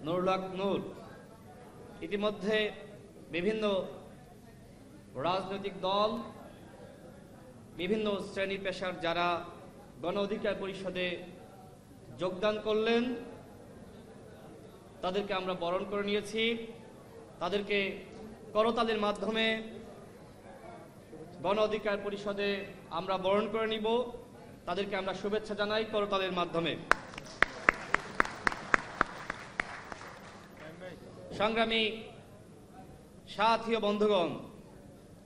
নুরুল হক নূর ইতিমধ্যে বিভিন্ন রাজনৈতিক দল, বিভিন্ন শ্রেণী পেশার যারা গণ অধিকার পরিষদে যোগদান করলেন তাদেরকে আমরা বরণ করে নিয়েছি। তাদেরকে করতালির মাধ্যমে গণ অধিকার পরিষদে আমরা বরণ করে নিব। তাদেরকে আমরা শুভেচ্ছা জানাই করতালির মাধ্যমে। সংগ্রামী সাথী ও বন্ধুগণ,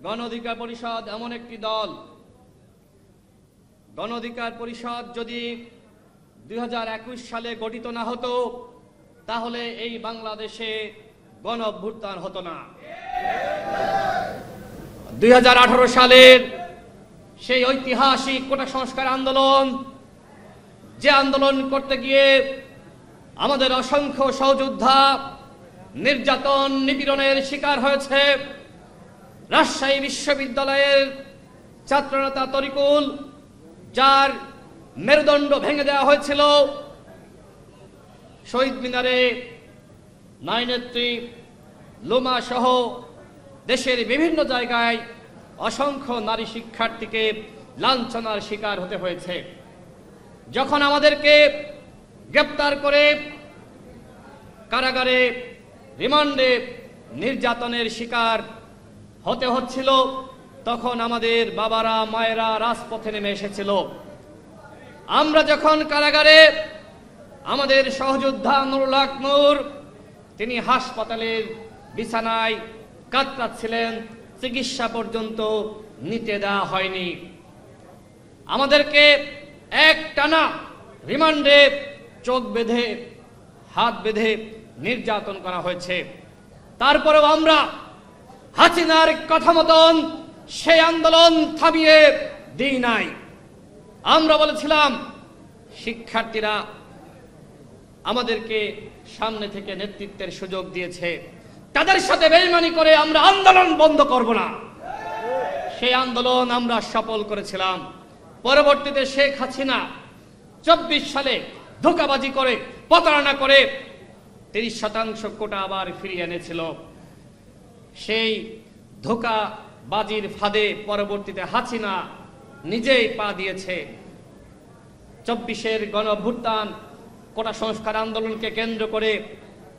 গণ অধিকার পরিষদ এমন একটি দল, গণ অধিকার পরিষদ যদি 2021 সালে গঠিত না হতো তাহলে এই বাংলাদেশে গণ অভ্যুত্থান হতো না। 2018 সালের সেই ঐতিহাসিক কোটা সংস্কার আন্দোলন, যে আন্দোলন করতে গিয়ে আমাদের অসংখ্য সহযোদ্ধা নির্যাতন নিপীড়নের শিকার হয়েছে। রাজশাহী বিশ্ববিদ্যালয়ের ছাত্রনেতা তরিকুল, যার মেরুদণ্ড ভেঙে দেওয়া হয়েছিল, শহীদ মিনারে নারীনেত্রী লুমা সহ দেশের বিভিন্ন জায়গায় অসংখ্য নারী শিক্ষার্থীকে লাঞ্ছনার শিকার হতে হয়েছে। যখন আমাদেরকে গ্রেপ্তার করে কারাগারে রিমান্ডে নির্যাতনের শিকার হতে হচ্ছিল, তখন আমাদের বাবারা মায়েরা রাজপথে নেমে এসেছিল। আমরা যখন কারাগারে, আমাদের সহযোদ্ধা নুরুল হক নূর তিনি হাসপাতালের বিছানায় কাতরাচ্ছিলেন, চিকিৎসা পর্যন্ত নিতে দেওয়া হয়নি। আমাদেরকে একটানা রিমান্ডে চোখ বেঁধে হাত বেঁধে নির্যাতন করা হয়েছে। তারপরেও আমরা হাসিনার কথা মতন সেই আন্দোলন থামিয়ে দিই নাই। আমরা বলেছিলাম, শিক্ষার্থীরা আমাদেরকে সামনে থেকে নেতৃত্বের সুযোগ দিয়েছে, তাদের সাথে বেইমানি করে আমরা আন্দোলন বন্ধ করব না। সেই আন্দোলন আমরা সফল করেছিলাম। পরবর্তীতে শেখ হাসিনা 24 সালে ধোঁকাবাজি করে, প্রতারণা করে 30% কোটা আবার ফিরিয়ে এনেছিল। সেই ধোঁকাবাজির ফাঁদে পরবর্তীতে হাসিনা নিজেই পা দিয়েছে। 24-এর গণ অভ্যুত্থান কোটা সংস্কার আন্দোলনকে কেন্দ্র করে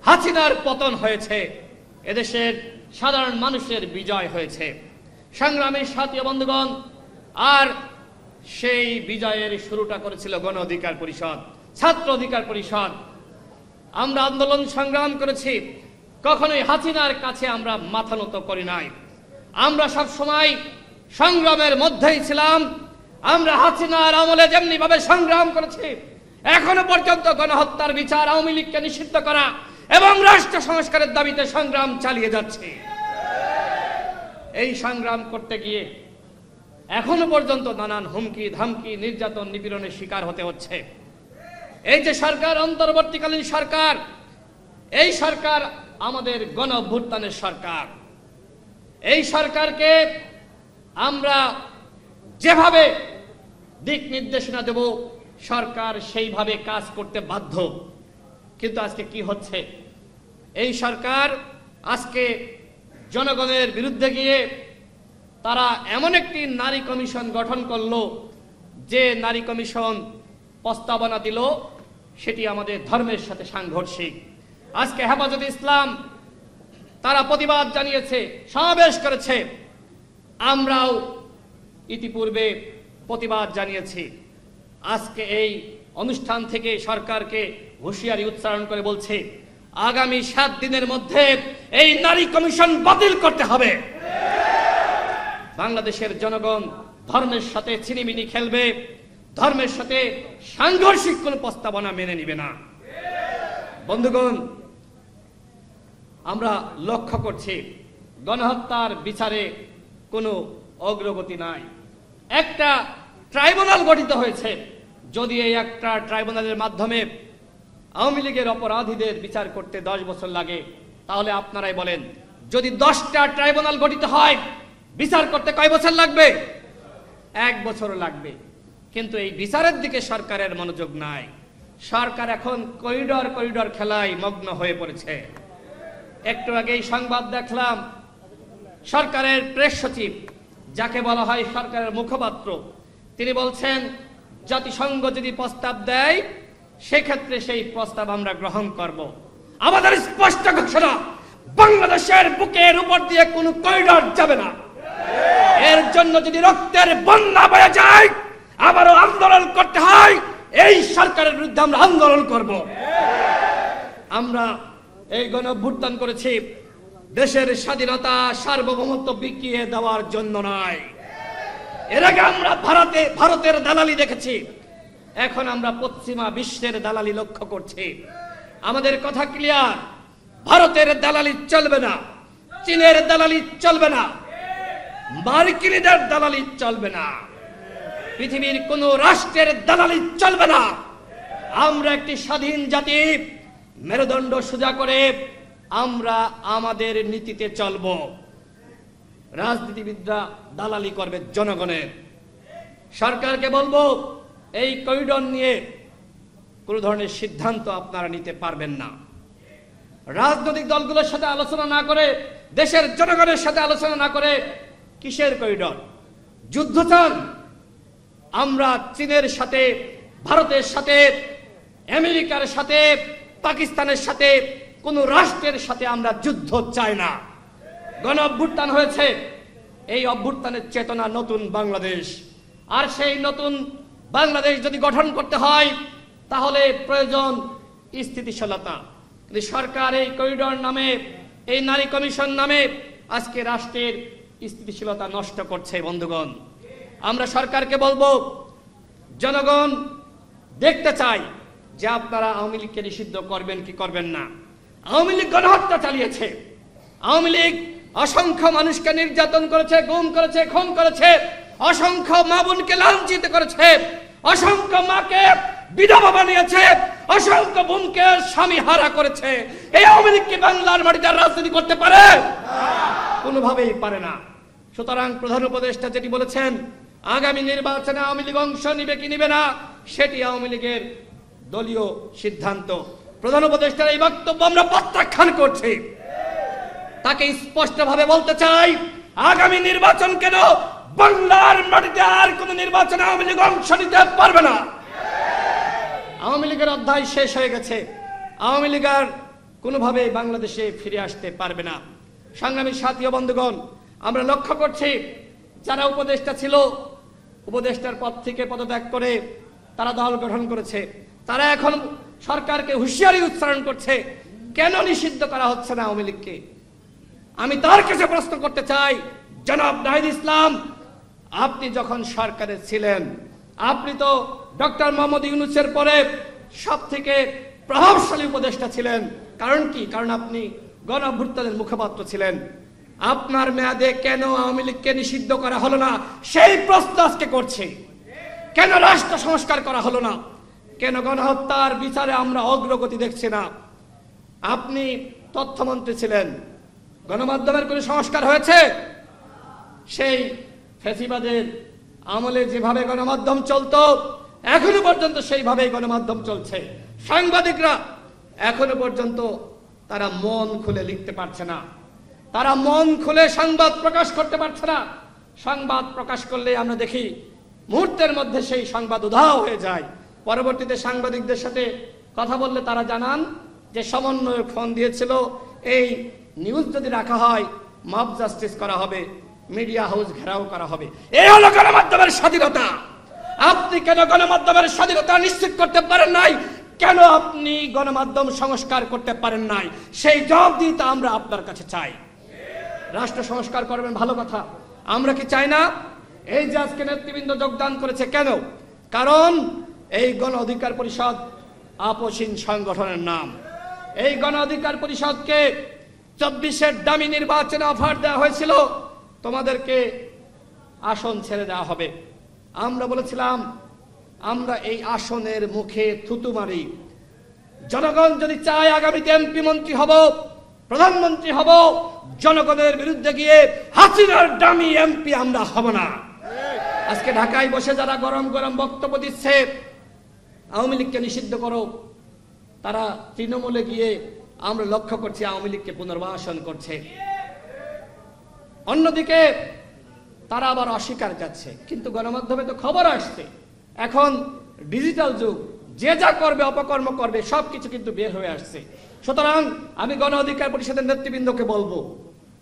হাসিনার পতন হয়েছে, এদেশের সাধারণ মানুষের বিজয় হয়েছে। সংগ্রামের সাথী বন্ধুগণ, আর সেই বিজয়ের শুরুটা করেছিল গণ অধিকার পরিষদ, ছাত্র অধিকার পরিষদ। আমরা আন্দোলন সংগ্রাম করেছি, কখনোই হাসিনার কাছে আমরা মাথা নত করি নাই। আমরা সব সময় সংগ্রামের মধ্যেই ছিলাম। আমরা হাসিনার আমলে যেমনি ভাবে সংগ্রাম করেছি, এখনো পর্যন্ত গণহত্যার বিচার, আওয়ামী লীগকে নিষিদ্ধ করা এবং রাষ্ট্র সংস্কারের দাবিতে সংগ্রাম চালিয়ে যাচ্ছে। এই সংগ্রাম করতে গিয়ে এখনো পর্যন্ত নানান হুমকি ধামকি, নির্যাতন নিপীড়নের শিকার হতে হচ্ছে। এই যে সরকার, অন্তর্বর্তীকালীন সরকার, এই সরকার আমাদের গণ অভ্যুত্থানের সরকার। এই সরকারকে আমরা যেভাবে দিক নির্দেশনা দেব, সরকার সেইভাবে কাজ করতে বাধ্য। কিন্তু আজকে কি হচ্ছে? এই সরকার আজকে জনগণের বিরুদ্ধে গিয়ে তারা এমন একটি নারী কমিশন গঠন করলো, যে নারী কমিশন প্রস্তাবনা দিল সেটি আমাদের ধর্মের সাথে সাংঘর্ষিক। আজকে হেফাজতে ইসলাম তারা প্রতিবাদ জানিয়েছে, সমাবেশ করেছে। আমরাও ইতিপূর্বে প্রতিবাদ জানিয়েছি। আজকে এই অনুষ্ঠান থেকে সরকারকে হুঁশিয়ারি উচ্চারণ করে বলছে, আগামী 7 দিনের মধ্যে এই নারী কমিশন বাতিল করতে হবে। বাংলাদেশের জনগণ ধর্মের সাথে ছিনিমিনি খেলবে, ধর্মের সাথে সাংঘর্ষিক কোন প্রস্তাবনা মেনে নিবে না। বন্ধুগণ, আমরা লক্ষ্য করছি গণহত্যার বিচারে কোনো অগ্রগতি নাই। একটা ট্রাইব্যুনাল গঠিত হয়েছে। যদি এই একটা ট্রাইব্যুনালের মাধ্যমে আওয়ামী লীগের অপরাধীদের বিচার করতে 10 বছর লাগে, তাহলে আপনারাই বলেন, যদি 10টা ট্রাইব্যুনাল গঠিত হয় বিচার করতে কয় বছর লাগবে? 1 বছর লাগবে। কিন্তু এই বিচারের দিকে সরকারের মনোযোগ নাই। সরকার এখন করিডর করিডর খেলায় মগ্ন হয়ে পড়েছে। একটু আগেই সংবাদ দেখলাম, সরকারের প্রেস সচিব, যাকে বলা হয় সরকারের মুখপাত্র, তিনি বলছেন জাতিসংঘ যদি প্রস্তাব দেয় সেক্ষেত্রে সেই প্রস্তাব আমরা গ্রহণ করব। আমাদের স্পষ্ট ঘোষণা, বাংলাদেশের বুকের উপর দিয়ে কোনো করিডর যাবে না। এর জন্য যদি রক্তের বন্যা বয়ে যায়, আবারও আন্দোলন করতে হয়, এই সরকারের বিরুদ্ধে আমরা আন্দোলন করব। আমরা এই গণঅভ্যুত্থান করেছি দেশের স্বাধীনতা সার্বভৌমত্ব বিকিয়ে দেওয়ার জন্য নয়। এর আগে আমরা ভারতের দালালি দেখেছি, এখন আমরা পশ্চিমা বিশ্বের দালালি লক্ষ্য করছি। আমাদের কথা ক্লিয়ার, ভারতের দালালি চলবে না, চীনের দালালি চলবে না, মার্কিনীদের দালালি চলবে না, পৃথিবীর কোন রাষ্ট্রের দালালি চলবে না। আমরা একটি স্বাধীন জাতি, মেরুদণ্ড সোজা করে আমরা আমাদের নীতিতে চলব। রাজনীতিবিদরা দালালি করবে জনগণের। সরকারকে বলবো, এই করিডর নিয়ে কোন ধরনের সিদ্ধান্ত আপনারা নিতে পারবেন না। রাজনৈতিক দলগুলোর সাথে আলোচনা না করে, দেশের জনগণের সাথে আলোচনা না করে কিসের করিডর? যুদ্ধ চান? আমরা চীনের সাথে, ভারতের সাথে, আমেরিকার সাথে, পাকিস্তানের সাথে, কোন রাষ্ট্রের সাথে আমরা যুদ্ধ চাই না। গণ অভ্যুত্থান হয়েছে, এই অভ্যুত্থানের চেতনা নতুন বাংলাদেশ। আর সেই নতুন বাংলাদেশ যদি গঠন করতে হয় তাহলে প্রয়োজন স্থিতিশীলতা। কিন্তু সরকার এই করিডর নামে, এই নারী কমিশন নামে আজকে রাষ্ট্রের স্থিতিশীলতা নষ্ট করছে। বন্ধুগণ, আমরা সরকারকে বলবো, জনগণ দেখতে চাই যে আপনারা আওয়ামী লীগকে নিষিদ্ধ করবেন কি করবেন না। আওয়ামী লীগ গণহত্যা চালিয়েছে, আওয়ামী লীগ অসংখ্য মানুষকে নির্যাতন করেছে, গুম করেছে, খুন করেছে, অসংখ্য মা বোনকে লাঞ্ছিত করেছে, অসংখ্য মাকে বিধবা বানিয়েছে, অসংখ্য বোনকে স্বামী হারা করেছে। এই আওয়ামী লীগ কি বাংলার মাটিতে রাজনীতি করতে পারে? কোনোভাবেই পারে না। সুতরাং প্রধান উপদেষ্টা যেটি বলেছেন, আগামী নির্বাচনে আওয়ামী লীগ অংশ নিবে কি নিবে না সেটি আওয়ামী লীগের দলীয় সিদ্ধান্ত। প্রধান উপদেষ্টার এই বক্তব্য আমরা প্রত্যাখ্যান করছি। তাকে স্পষ্টভাবে বলতে চাই, আগামী নির্বাচন কেন, বাংলার মাটিতে আর কোন নির্বাচনে আওয়ামী লীগ অংশ নিতে পারবে না। আওয়ামী লীগের অধ্যায় শেষ হয়ে গেছে। আওয়ামী লীগ আর কোনোভাবেই বাংলাদেশে ফিরে আসতে পারবে না। সংগ্রামী সাথী ও বন্ধুগণ, আমরা লক্ষ্য করছি যারা উপদেষ্টা ছিল, উপদেষ্টার পদ থেকে পদত্যাগ করে তারা দল গঠন করেছে, তারা এখন সরকারকে হুঁশিয়ারি উচ্চারণ করছে, কেন নিষিদ্ধ করা হচ্ছে না আওয়ামী লীগকে। আমি তার কাছে প্রশ্ন করতে চাই, জনাব নাহিদ ইসলাম, আপনি যখন সরকারে ছিলেন, আপনি তো ডক্টর মোহাম্মদ ইউনূসের পরে সব থেকে প্রভাবশালী উপদেষ্টা ছিলেন। কারণ কি? কারণ আপনি গণ অভ্যুত্থানের মুখপাত্র ছিলেন। আপনার মেয়াদে কেন আওয়ামী লীগকে নিষিদ্ধ করা হলো না সেই প্রশ্ন আজকে করছে। কেন রাষ্ট্র সংস্কার করা হলো না? কেন গণহত্যার বিচারে আমরা অগ্রগতি দেখছি না? আপনি তথ্যমন্ত্রী ছিলেন, গণমাধ্যমের কোনো সংস্কার হয়েছে? সেই ফ্যাসিবাদের আমলে যেভাবে গণমাধ্যম চলতো এখনো পর্যন্ত সেইভাবেই গণমাধ্যম চলছে। সাংবাদিকরা এখনো পর্যন্ত তারা মন খুলে লিখতে পারছে না, তারা মন খুলে সংবাদ প্রকাশ করতে পারছে না। সংবাদ প্রকাশ করলে আমরা দেখি মুহূর্তের মধ্যে সেই সংবাদ উধাও হয়ে যায়। পরবর্তীতে সাংবাদিকদের সাথে কথা বললে তারা জানান যে সমন্বয়ক ফোন দিয়েছিল, এই নিউজ যদি রাখা হয় মব জাস্টিস করা হবে, মিডিয়া হাউস ঘেরাও করা হবে। এই হলো গণমাধ্যমের স্বাধীনতা। আপনি কেন গণমাধ্যমের স্বাধীনতা নিশ্চিত করতে পারেন নাই? কেন আপনি গণমাধ্যম সংস্কার করতে পারেন নাই? সেই জবাবদিহিতা আমরা আপনার কাছে চাই। রাষ্ট্র সংস্কার করবেন, ভালো কথা, আমরা কি চাই না? এই যে আজকে নেতৃবৃন্দ যোগদান করেছে, কেন? কারণ এই গণ অধিকার পরিষদ আপসহীন সংগঠনের নাম। এই গণ অধিকার পরিষদকে 24-এর দামি নির্বাচনে অফার দেওয়া হয়েছিল, তোমাদেরকে আসন ছেড়ে দেওয়া হবে। আমরা বলেছিলাম আমরা এই আসনের মুখে থুতু মারি। জনগণ যদি চায় আগামীতে এমপি মন্ত্রী হব, প্রধানমন্ত্রী হব, জনগণের বিরুদ্ধে গিয়ে হাসিনার দামি এমপি আমরা হব না। আজকে ঢাকায় বসে যারা গরম গরম বক্তব্য দিচ্ছে আওয়ামী লীগকে নিষিদ্ধ করো, তারা তৃণমূলে গিয়ে আমরা লক্ষ্য করছি আওয়ামী লীগকে পুনর্বাসন করছে। অন্যদিকে তারা আবার অস্বীকার যাচ্ছে, কিন্তু গণমাধ্যমে তো খবর আসছে, এখন ডিজিটাল যুগ, যে যা করবে অপকর্ম করবে সবকিছু কিন্তু বের হয়ে আসছে। সুতরাং আমি গণ অধিকার পরিষদের নেতৃবৃন্দকে বলবো,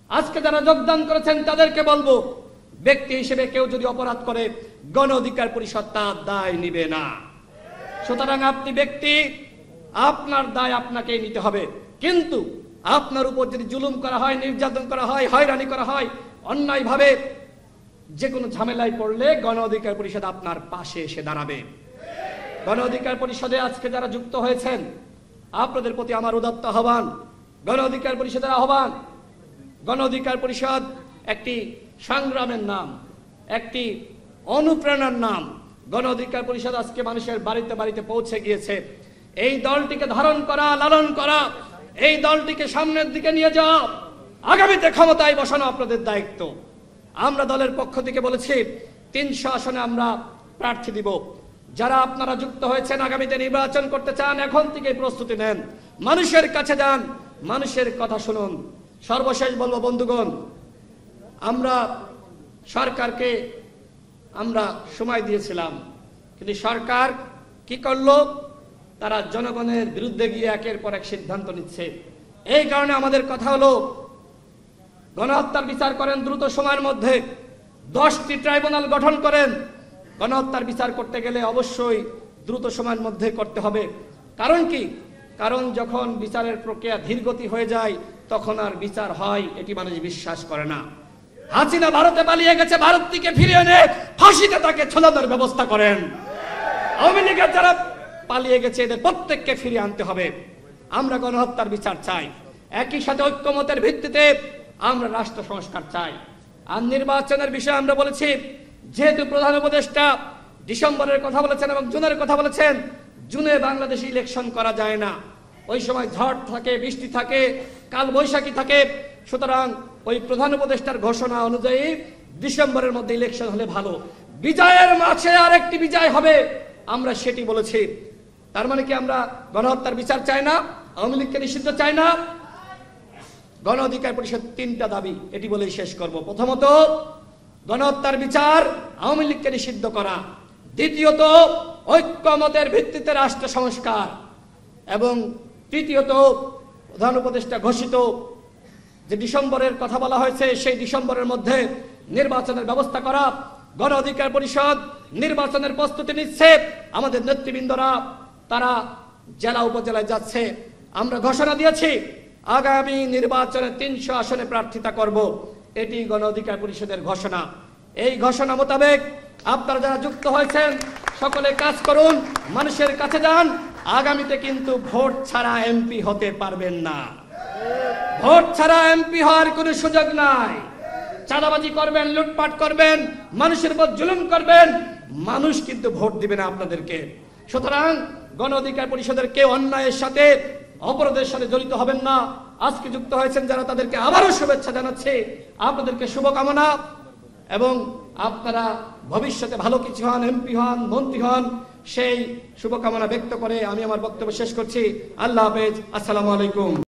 আজকে যারা যোগদান করেছেন তাদেরকে বলবো, ব্যক্তি হিসেবে কেউ যদি অপরাধ করে গণ অধিকার পরিষদ তার দায় নিবে না। সুতরাং আপনি ব্যক্তি, আপনার দায় আপনাকেই নিতে হবে, কিন্তু আপনার উপর যদি জুলুম করা হয়, নির্যাতন করা হয়, হয়রানি করা হয়, অন্যায়ভাবে যে কোনো ঝামেলায় পড়লে গণ অধিকার পরিষদ আপনার পাশে এসে দাঁড়াবে। গণ অধিকার পরিষদে আজকে যারা যুক্ত হয়েছেন আপনাদের প্রতি আমার উদাত্ত আহ্বান, গণ অধিকার পরিষদের আহ্বান। গণ অধিকার পরিষদ একটি সংগ্রামের নাম, একটি অনুপ্রেরণার নাম। গণ অধিকার পরিষদ আজকে মানুষের বাড়িতে বাড়িতে পৌঁছে গিয়েছে। এই দলটিকে ধারণ করা, লালন করা, এই দলটিকে সামনের দিকে নিয়ে যাওয়া, আগামীতে ক্ষমতায় বসানো আপনাদের দায়িত্ব। আমরা দলের পক্ষ থেকে বলেছি 300 আসনে আমরা প্রার্থী দিব। যারা আপনারা যুক্ত হয়েছেন, আগামীতে নির্বাচন করতে চান, এখন থেকে প্রস্তুতি নেন, মানুষের কাছে যান, মানুষের কথা শুনুন। সর্বশেষ বলবো বন্ধুগণ, আমরা সরকারকে আমরা সময় দিয়েছিলাম, কিন্তু সরকার কি করলো? তারা জনগণের বিরুদ্ধে গিয়ে একের পর এক সিদ্ধান্ত নিচ্ছে। এই কারণে আমাদের কথা হলো, গণহত্যার বিচার করেন দ্রুত সময়ের মধ্যে, 10টি ট্রাইব্যুনাল গঠন করেন। গণহত্যার বিচার করতে গেলে অবশ্যই দ্রুত সময়ের মধ্যে করতে হবে। কারণ কি? কারণ যখন বিচারের প্রক্রিয়া ধীরগতি হয়ে যায় তখন আর বিচার হয় এটি মানুষ বিশ্বাস করে না। হাসিনা ভারতে পালিয়ে গেছে, ভারত থেকে ফিরে এনে ফাঁসিতে তাকে ঝোলানোর ব্যবস্থা করেন। আওয়ামী লীগের যারা পালিয়ে গেছে এদের প্রত্যেককে ফিরিয়ে আনতে হবে। আমরা গণহত্যার বিচার চাই, একই সাথে ঐক্যমতের ভিত্তিতে আমরা রাষ্ট্র সংস্কার চাই। আর নির্বাচনের বিষয়ে আমরা বলেছি, যেহেতু প্রধান উপদেষ্টা ডিসেম্বরের কথা বলেছেন এবং জুনের কথা বলেছেন, জুনে বাংলাদেশে ইলেকশন করা যায় না, ওই সময় ঝড় থাকে, বৃষ্টি থাকে, কাল বৈশাখী থাকে। সুতরাং ওই প্রধান উপদেষ্টার ঘোষণা অনুযায়ী ডিসেম্বরের মধ্যে ইলেকশন হলে ভালো, বিজয়ের মাঝে আরেকটি বিজয় হবে, আমরা সেটি বলেছি। তার মানে কি আমরা গণহত্যার বিচার চাই না, আওয়ামী লীগকে নিষিদ্ধ চাই না? গণ অধিকার পরিষদ 3টা দাবি, এটি বলেই শেষ করব। প্রথমত, গণহত্যার বিচার, আওয়ামী লীগকে নিষিদ্ধ করা। দ্বিতীয়ত, ঐক্যমতের ভিত্তিতে রাষ্ট্র সংস্কার। এবং তৃতীয়ত, প্রধান উপদেষ্টা ঘোষিত যে ডিসেম্বরের কথা বলা হয়েছে সেই ডিসেম্বরের মধ্যে নির্বাচনের ব্যবস্থা করা। গণ অধিকার পরিষদ নির্বাচনের প্রস্তুতি নিচ্ছে, আমাদের নেতৃবৃন্দরা তারা জেলা উপজেলায় যাচ্ছে। আমরা ঘোষণা দিয়েছি আগামী নির্বাচনে 300 আসনে প্রার্থিতা করব, এটি গণ অধিকার পরিষদের ঘোষণা। এই ঘোষণা মোতাবেক আপনারা যারা যুক্ত হয়েছেন সকলে কাজ করুন, মানুষের কাছে যান। আগামীতে কিন্তু ভোট ছাড়া এমপি হতে পারবেন না, ভোট ছাড়া এমপি হওয়ার কোনো সুযোগ নাই। চাঁদাবাজি করবেন, লুটপাট করবেন, মানুষের উপর জুলুম করবেন, মানুষ কিন্তু ভোট দিবে না আপনাদেরকে। সুতরাং গণ অধিকার পরিষদের কেউ অন্যায়ের সাথে, অপরাধের সাথে জড়িত হবেন না। আজকে যুক্ত হয়েছেন যারা, তাদেরকে আবারও শুভেচ্ছা জানাচ্ছি, আপনাদেরকে শুভকামনা, এবং আপনারা ভবিষ্যতে ভালো কিছু হন, এমপি হন, মন্ত্রী হন, সেই শুভকামনা ব্যক্ত করে আমি আমার বক্তব্য শেষ করছি। আল্লাহ হাফেজ, আসসালামু আলাইকুম।